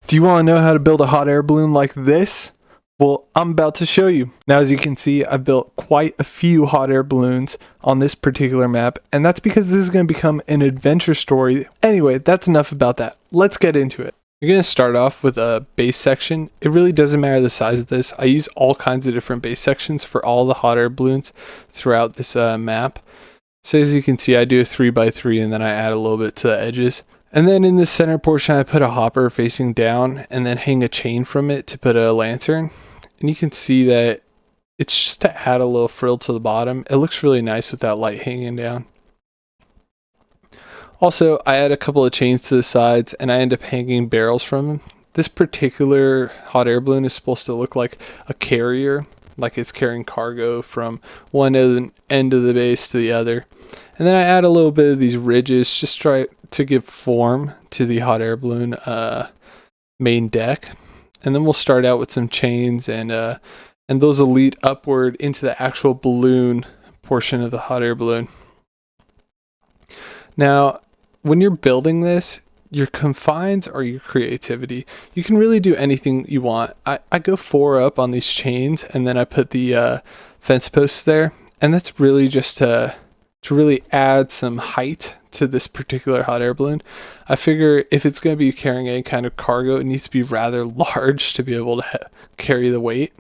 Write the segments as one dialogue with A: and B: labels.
A: Do you want to know how to build a hot air balloon like this? Well, I'm about to show you. Now, as you can see, I've built quite a few hot air balloons on this particular map, and that's because this is going to become an adventure story. Anyway, that's enough about that. Let's get into it. You're going to start off with a base section. It really doesn't matter the size of this. I use all kinds of different base sections for all the hot air balloons throughout this map. So as you can see, I do a 3x3 and then I add a little bit to the edges. And then in the center portion, I put a hopper facing down and then hang a chain from it to put a lantern. And you can see that it's just to add a little frill to the bottom. It looks really nice with that light hanging down. Also, I add a couple of chains to the sides and I end up hanging barrels from them. This particular hot air balloon is supposed to look like a carrier, like it's carrying cargo from one end of the base to the other. And then I add a little bit of these ridges, just try to give form to the hot air balloon main deck. And then we'll start out with some chains and those will lead upward into the actual balloon portion of the hot air balloon. Now, when you're building this, your confines are your creativity. You can really do anything you want. I go 4 up on these chains and then I put the fence posts there. And that's really just to really add some height to this particular hot air balloon. I figure if it's going to be carrying any kind of cargo, it needs to be rather large to be able to carry the weight.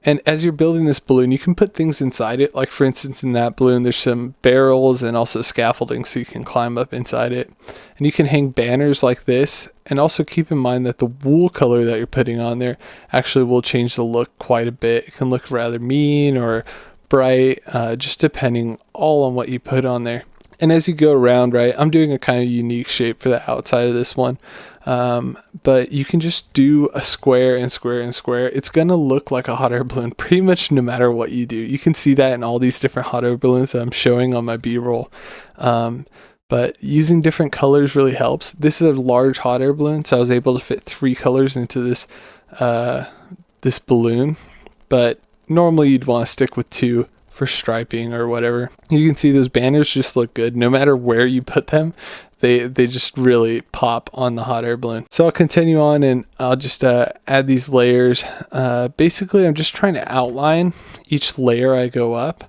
A: And as you're building this balloon, you can put things inside it. Like for instance, in that balloon, there's some barrels and also scaffolding so you can climb up inside it. And you can hang banners like this. And also keep in mind that the wool color that you're putting on there actually will change the look quite a bit. It can look rather mean or bright, just depending all on what you put on there. And as you go around, right, I'm doing a kind of unique shape for the outside of this one. But you can just do a square and square and square. It's going to look like a hot air balloon pretty much no matter what you do. You can see that in all these different hot air balloons that I'm showing on my B-roll. But using different colors really helps. This is a large hot air balloon, so I was able to fit 3 colors into this this balloon. But normally you'd want to stick with 2 for striping or whatever. You can see those banners just look good no matter where you put them. They just really pop on the hot air balloon. So I'll continue on and I'll just add these layers. Basically, I'm just trying to outline each layer I go up.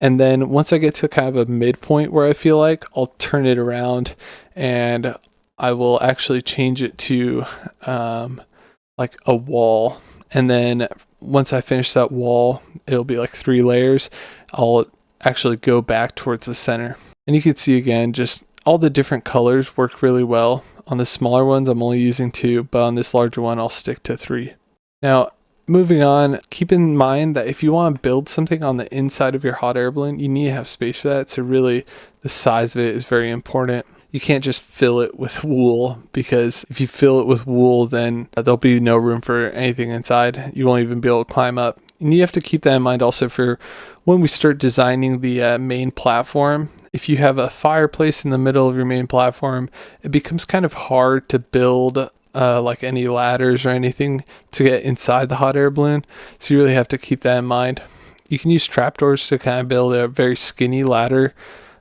A: And then once I get to kind of a midpoint where I feel like, I'll turn it around and I will actually change it to like a wall. And then once I finish that wall, it'll be like 3 layers. I'll actually go back towards the center. And you can see again, just all the different colors work really well. On the smaller ones, I'm only using 2, but on this larger one, I'll stick to 3. Now, moving on, keep in mind that if you want to build something on the inside of your hot air balloon, you need to have space for that. So really, the size of it is very important. You can't just fill it with wool, because if you fill it with wool, then there'll be no room for anything inside. You won't even be able to climb up. And you have to keep that in mind also for when we start designing the main platform. If you have a fireplace in the middle of your main platform, it becomes kind of hard to build like any ladders or anything to get inside the hot air balloon. So you really have to keep that in mind. You can use trapdoors to kind of build a very skinny ladder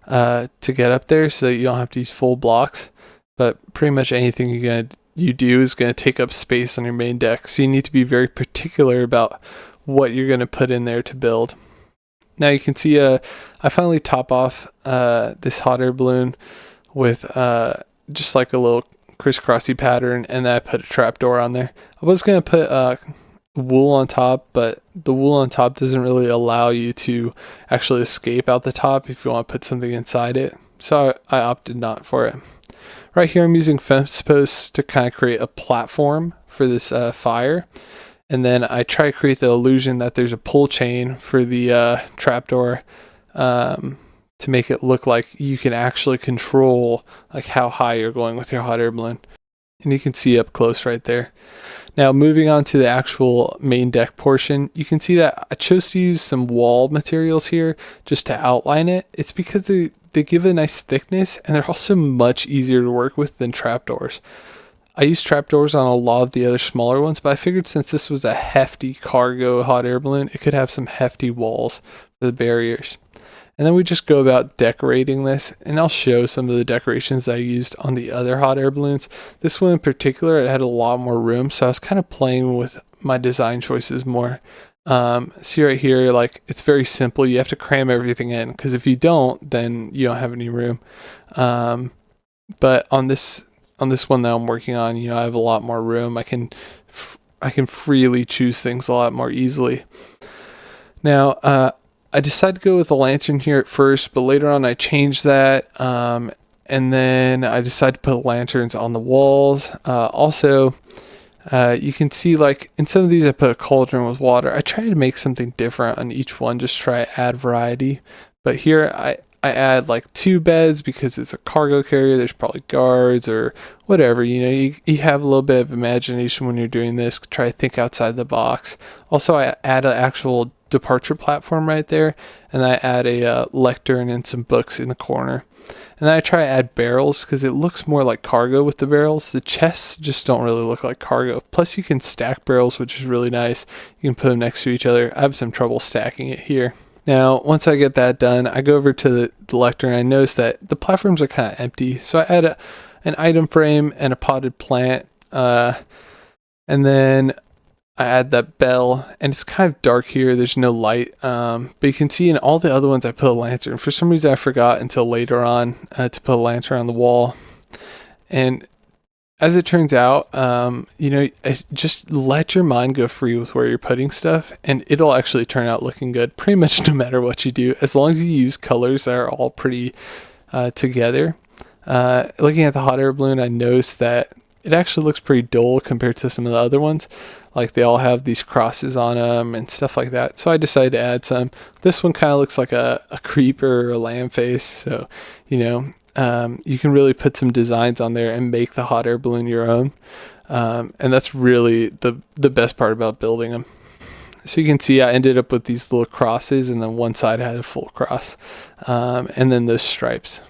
A: to get up there so that you don't have to use full blocks. But pretty much anything you do is going to take up space on your main deck. So you need to be very particular about what you're going to put in there to build. Now you can see I finally top off this hot air balloon with just like a little crisscrossy pattern, and then I put a trapdoor on there. I was going to put wool on top, but the wool on top doesn't really allow you to actually escape out the top if you want to put something inside it. So I opted not for it. Right here I'm using fence posts to kind of create a platform for this fire. And then I try to create the illusion that there's a pull chain for the trapdoor to make it look like you can actually control like how high you're going with your hot air balloon. And you can see up close right there. Now moving on to the actual main deck portion, you can see that I chose to use some wall materials here just to outline it. It's because they give a nice thickness, and they're also much easier to work with than trapdoors. I use trapdoors on a lot of the other smaller ones, but I figured since this was a hefty cargo hot air balloon, it could have some hefty walls for the barriers. And then we just go about decorating this, and I'll show some of the decorations I used on the other hot air balloons. This one in particular, it had a lot more room, so I was kind of playing with my design choices more. See right here, like it's very simple. You have to cram everything in, because if you don't, then you don't have any room. But on this one that I'm working on, I have a lot more room. I can freely choose things a lot more easily. Now, I decided to go with a lantern here at first, but later on I changed that. And then I decided to put lanterns on the walls. Also, you can see like in some of these I put a cauldron with water. I try to make something different on each one, just try to add variety. But here I add like 2 beds because it's a cargo carrier. There's probably guards or whatever. You have a little bit of imagination when you're doing this. Try to think outside the box. Also, I add an actual departure platform right there, and I add a lectern and some books in the corner. And then I try to add barrels because it looks more like cargo with the barrels. The chests just don't really look like cargo. Plus you can stack barrels, which is really nice. You can put them next to each other. I have some trouble stacking it here. Now, once I get that done, I go over to the lectern and I notice that the platforms are kind of empty. So I add an item frame and a potted plant. And then I add that bell, and it's kind of dark here. There's no light, but you can see in all the other ones I put a lantern. For some reason I forgot until later on to put a lantern on the wall. And as it turns out, just let your mind go free with where you're putting stuff, and it'll actually turn out looking good pretty much no matter what you do, as long as you use colors that are all pretty together. Looking at the hot air balloon, I noticed that it actually looks pretty dull compared to some of the other ones. Like they all have these crosses on them and stuff like that. So I decided to add some. This one kind of looks like a creeper or a lamb face. So, you can really put some designs on there and make the hot air balloon your own. And that's really the best part about building them. So you can see I ended up with these little crosses, and then one side had a full cross. And then those stripes.